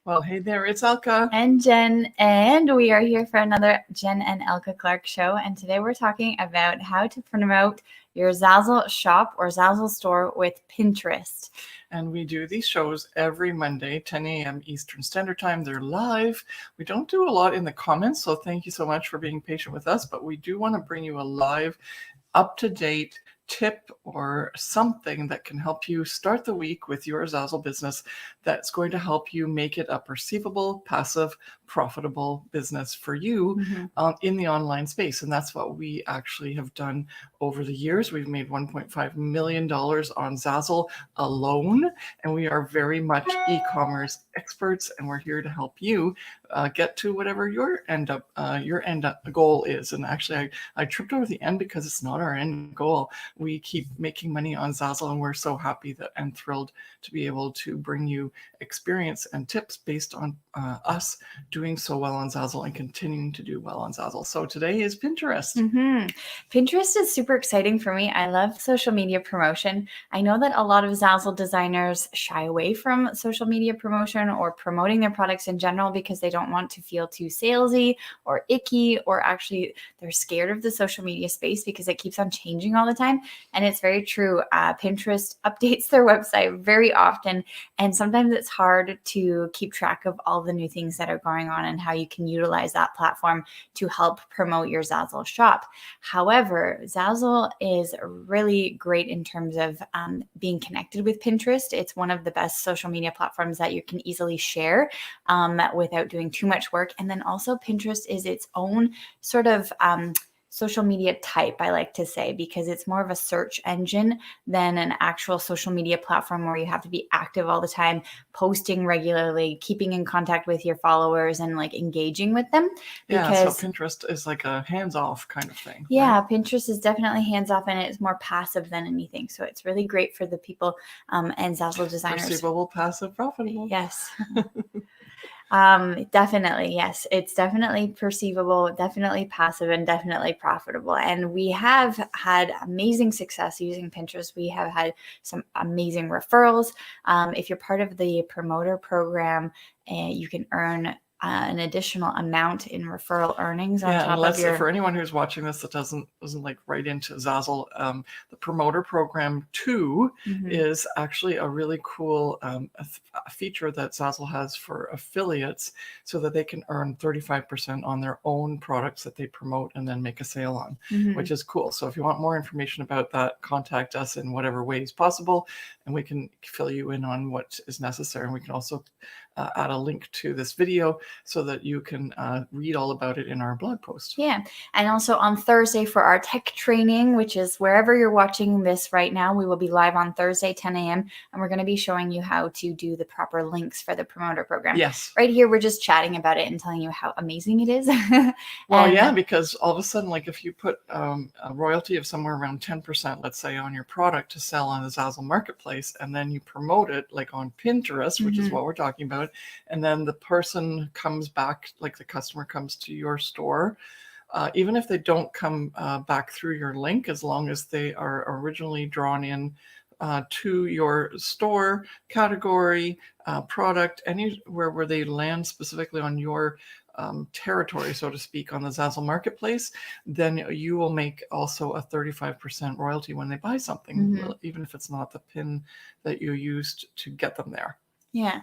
Well, hey there, it's Elke. And Jen, and we are here for another Jen and Elke Clarke show. And today we're talking about how to promote your Zazzle shop or Zazzle store with Pinterest. And we do these shows every Monday, 10 a.m. Eastern Standard Time. They're live. We don't do a lot in the comments, so thank you so much for being patient with us. But we do want to bring you a live, up-to-date tip or something that can help you start the week with your Zazzle business that's going to help you make it a perceivable, passive, profitable business for you in the online space. And that's what we actually have done over the years. We've made $1.5 million on Zazzle alone, and we are very much e-commerce experts, and we're here to help you get to whatever your end goal is. And actually, I tripped over the end because it's not our end goal. We keep making money on Zazzle, and we're so happy and thrilled to be able to bring you experience and tips based on us doing so well on Zazzle and continuing to do well on Zazzle. So today is Pinterest. Pinterest is super exciting for me. I love social media promotion. I know that a lot of Zazzle designers shy away from social media promotion or promoting their products in general because they don't want to feel too salesy or icky, or actually they're scared of the social media space because it keeps on changing all the time. And it's very true. Pinterest updates their website very often, and sometimes it's hard to keep track of all the new things that are going on and how you can utilize that platform to help promote your Zazzle shop. However, Zazzle is really great in terms of being connected with Pinterest. It's one of the best social media platforms that you can easily share without doing too much work. And then also Pinterest is its own sort of social media type, I like to say, because it's more of a search engine than an actual social media platform where you have to be active all the time, posting regularly, keeping in contact with your followers and like engaging with them. So Pinterest is like a hands-off kind of thing. Yeah, right? Pinterest is definitely hands-off, and it's more passive than anything. So it's really great for the people and Zazzle designers. Perceivable, passive, profitable. Yes. Definitely. Yes. It's definitely perceivable, definitely passive, and definitely profitable. And we have had amazing success using Pinterest. We have had some amazing referrals. If you're part of the promoter program, you can earn an additional amount in referral earnings on top of your... For anyone who's watching this that doesn't like right into Zazzle, the promoter program 2 is actually a really cool a feature that Zazzle has for affiliates so that they can earn 35% on their own products that they promote and then make a sale on, which is cool. So if you want more information about that, contact us in whatever ways possible, and we can fill you in on what is necessary. And we can also add a link to this video so that you can read all about it in our blog post. Yeah. And also on Thursday for our tech training, which is wherever you're watching this right now, we will be live on Thursday, 10 a.m. And we're going to be showing you how to do the proper links for the promoter program. Yes. Right here, we're just chatting about it and telling you how amazing it is. Well, yeah, because all of a sudden, like if you put a royalty of somewhere around 10%, let's say, on your product to sell on the Zazzle marketplace, and then you promote it like on Pinterest, which is what we're talking about, and then the person comes back, like the customer comes to your store, even if they don't come back through your link, as long as they are originally drawn in to your store category, product, anywhere where they land specifically on your territory, so to speak, on the Zazzle marketplace, then you will make also a 35% royalty when they buy something, even if it's not the pin that you used to get them there. Yeah.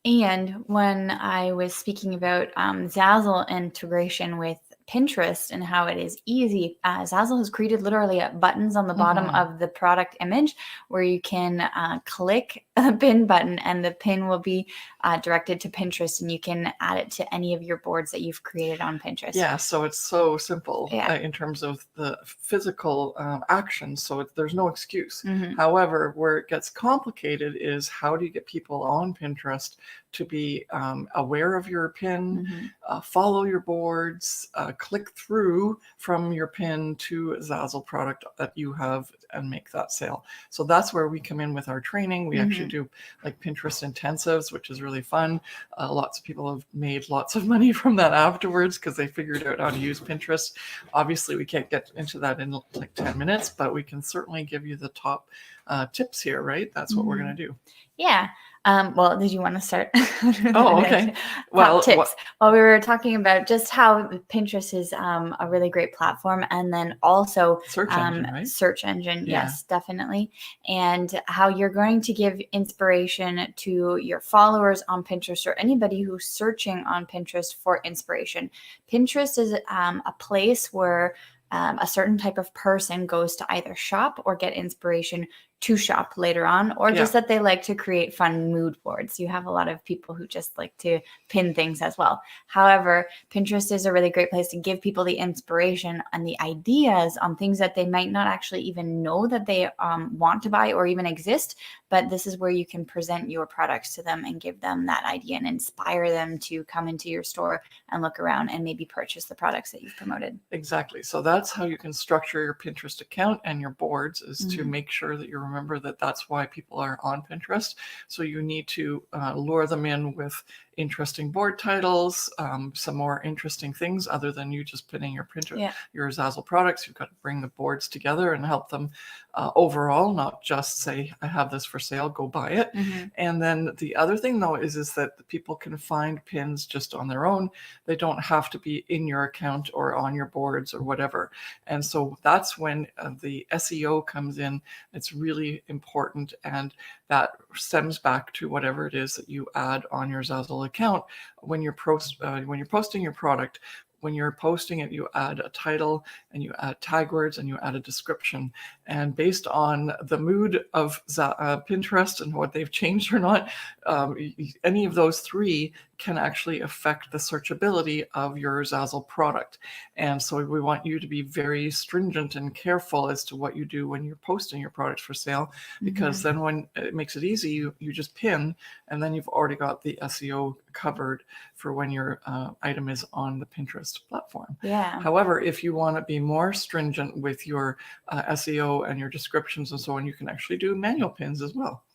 And when I was speaking about Zazzle integration with Pinterest and how it is easy, Zazzle has created literally buttons on the bottom of the product image where you can click a pin button, and the pin will be directed to Pinterest, and you can add it to any of your boards that you've created on Pinterest. Yeah, so it's so simple in terms of the physical action, so there's no excuse. However, where it gets complicated is how do you get people on Pinterest to be aware of your pin, follow your boards, click through from your pin to a Zazzle product that you have and make that sale. So that's where we come in with our training. We actually do like Pinterest intensives, which is really fun. Lots of people have made lots of money from that afterwards because they figured out how to use Pinterest. Obviously, we can't get into that in like 10 minutes, but we can certainly give you the top tips here, right? That's what we're going to do. Yeah. Well, did you want to start? Oh, okay. Well, tips. Well, we were talking about just how Pinterest is a really great platform, and then also search engine, right? Search engine, Yeah. yes, definitely. And how you're going to give inspiration to your followers on Pinterest or anybody who's searching on Pinterest for inspiration. Pinterest is a place where a certain type of person goes to either shop or get inspiration to shop later on, or just that they like to create fun mood boards. You have a lot of people who just like to pin things as well. However, Pinterest is a really great place to give people the inspiration and the ideas on things that they might not actually even know that they want to buy or even exist. But this is where you can present your products to them and give them that idea and inspire them to come into your store and look around and maybe purchase the products that you've promoted. Exactly. So that's how you can structure your Pinterest account and your boards, is to make sure that you remember that that's why people are on Pinterest. So you need to lure them in with interesting board titles, some more interesting things other than you just pinning your your Zazzle products. You've got to bring the boards together and help them overall, not just say, I have this for sale, go buy it. And then the other thing though is that people can find pins just on their own. They don't have to be in your account or on your boards or whatever. And so that's when the SEO comes in. It's really important, and that stems back to whatever it is that you add on your Zazzle account when you're posting your product. When you're posting it, you add a title and you add tag words and you add a description. And based on the mood of Pinterest and what they've changed or not, any of those three can actually affect the searchability of your Zazzle product. And so we want you to be very stringent and careful as to what you do when you're posting your products for sale, because then when it makes it easy, you just pin, and then you've already got the SEO covered for when your item is on the Pinterest platform. Yeah. However, if you want to be more stringent with your SEO and your descriptions and so on, you can actually do manual pins as well.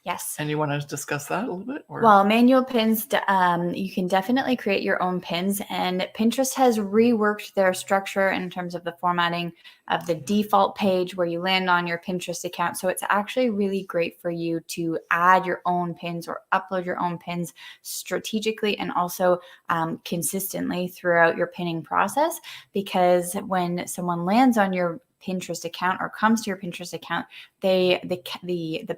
Yes. And you want to discuss that a little bit? Or? Well, manual pins, you can definitely create your own pins, and Pinterest has reworked their structure in terms of the formatting of the default page where you land on your Pinterest account. So it's actually really great for you to add your own pins or upload your own pins strategically and also consistently throughout your pinning process, because when someone lands on your Pinterest account or comes to your Pinterest account, the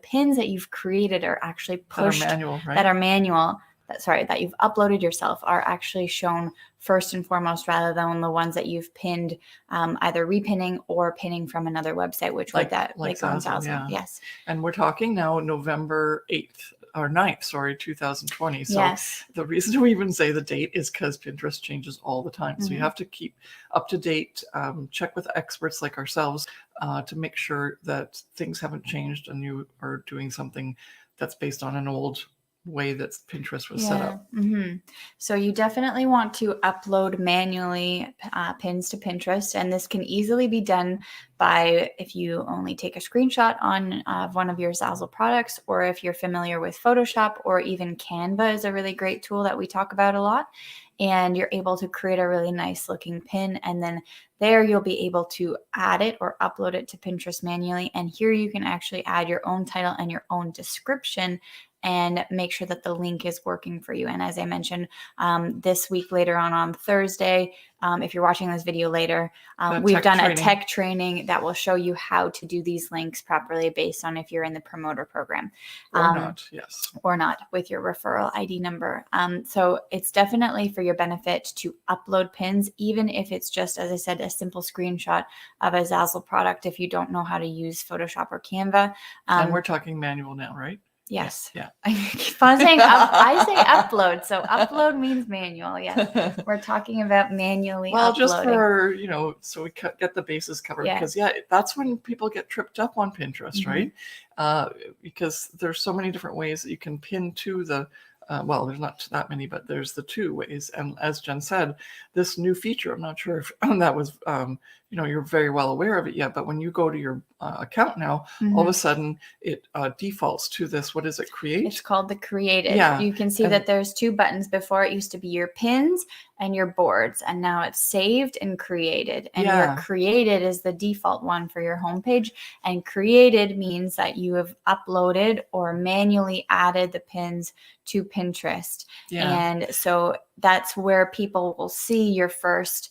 pins that you've created are actually pushed, that are manual, that you've uploaded yourself, are actually shown first and foremost, rather than the ones that you've pinned, either repinning or pinning from another website, which like Zazzle. Yeah. Yes. And we're talking now November 8th. Or 9th, sorry, 2020. So the reason we even say the date is because Pinterest changes all the time. So you have to keep up to date, check with experts like ourselves to make sure that things haven't changed and you are doing something that's based on an old way that Pinterest was set up. So you definitely want to upload manually pins to Pinterest, and this can easily be done by, if you only take a screenshot on one of your Zazzle products, or if you're familiar with Photoshop, or even Canva is a really great tool that we talk about a lot. And you're able to create a really nice looking pin, and then there you'll be able to add it or upload it to Pinterest manually. And here you can actually add your own title and your own description and make sure that the link is working for you. And as I mentioned, this week, later on Thursday, if you're watching this video later, we've done a tech training that will show you how to do these links properly based on if you're in the promoter program. Or not, yes. Or not, with your referral ID number. So it's definitely for your benefit to upload pins, even if it's just, as I said, a simple screenshot of a Zazzle product if you don't know how to use Photoshop or Canva. And we're talking manual now, right? Yes. Yeah. I keep on saying I say upload. So upload means manual. Yes. We're talking about manually uploading. Just for, so we get the bases covered. Because, that's when people get tripped up on Pinterest, right? Because there's so many different ways that you can pin to the there's not that many, but there's the two ways. And as Jen said, this new feature, I'm not sure if that was you're very well aware of it yet. But when you go to your account now, all of a sudden it defaults to this. What is it? Create? It's called the created. Yeah. You can see that there's 2 buttons. Before it used to be your pins and your boards, and now it's saved and created. And your created is the default one for your homepage. And created means that you have uploaded or manually added the pins to Pinterest. And so that's where people will see your first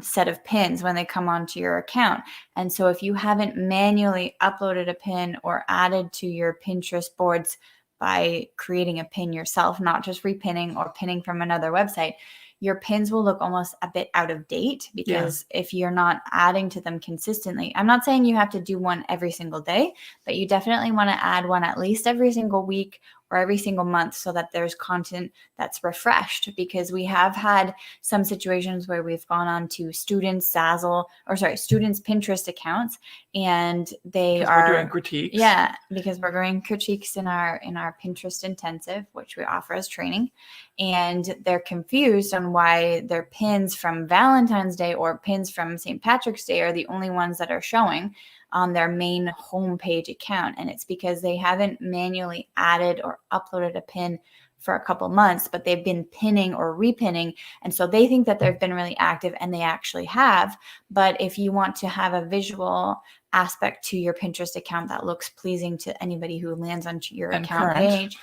set of pins when they come onto your account. And so if you haven't manually uploaded a pin or added to your Pinterest boards by creating a pin yourself, not just repinning or pinning from another website, your pins will look almost a bit out of date, because if you're not adding to them consistently, I'm not saying you have to do one every single day, but you definitely want to add one at least every single week or every single month, so that there's content that's refreshed. Because we have had some situations where we've gone on to students' Pinterest accounts, and we're doing critiques. Yeah, because we're doing critiques in our Pinterest intensive, which we offer as training, and they're confused on why their pins from Valentine's Day or pins from St. Patrick's Day are the only ones that are showing on their main homepage account. And it's because they haven't manually added or uploaded a pin for a couple months, but they've been pinning or repinning. And so they think that they've been really active, and they actually have. But if you want to have a visual aspect to your Pinterest account that looks pleasing to anybody who lands onto your account page.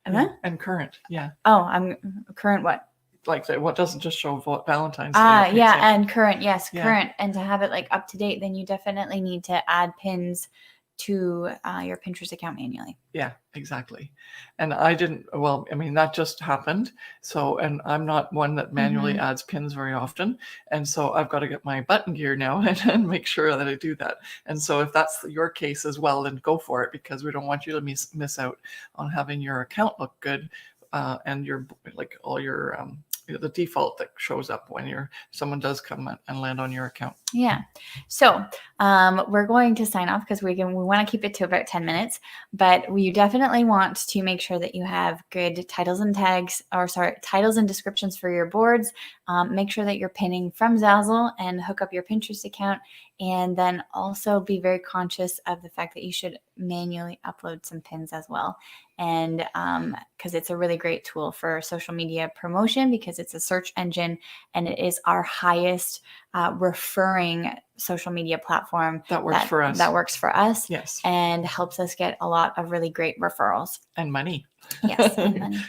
And current. Yeah. Oh, I'm current what? Like what doesn't just show Valentine's Day. And current. Yes, current. And to have it like up to date, then you definitely need to add pins to your Pinterest account manually. Yeah, exactly. And that just happened. So, and I'm not one that manually adds pins very often. And so I've got to get my button gear now and make sure that I do that. And so if that's your case as well, then go for it, because we don't want you to miss out on having your account look good. And your all your the default that shows up when someone does come and land on your account. Yeah. So we're going to sign off, because we want to keep it to about 10 minutes, but you definitely want to make sure that you have good titles and descriptions for your boards. Make sure that you're pinning from Zazzle and hook up your Pinterest account. And then also be very conscious of the fact that you should manually upload some pins as well. And because it's a really great tool for social media promotion, because it's a search engine and it is our highest referring social media platform that works for us. That works for us. Yes. And helps us get a lot of really great referrals. And money. Yes.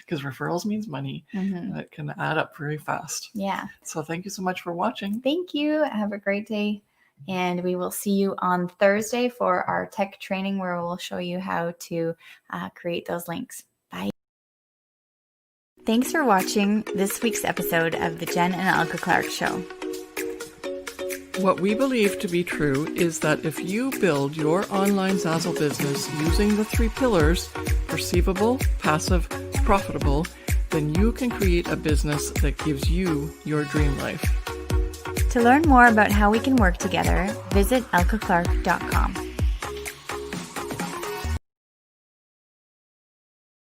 Because referrals means money. And it can add up very fast. Yeah. So thank you so much for watching. Thank you. Have a great day. And we will see you on Thursday for our tech training, where we'll show you how to create those links. Bye. Thanks for watching this week's episode of the Jen and Elke Clarke Show. What we believe to be true is that if you build your online Zazzle business using the 3 pillars, perceivable, passive, profitable, then you can create a business that gives you your dream life. To learn more about how we can work together, visit elkeclarke.com.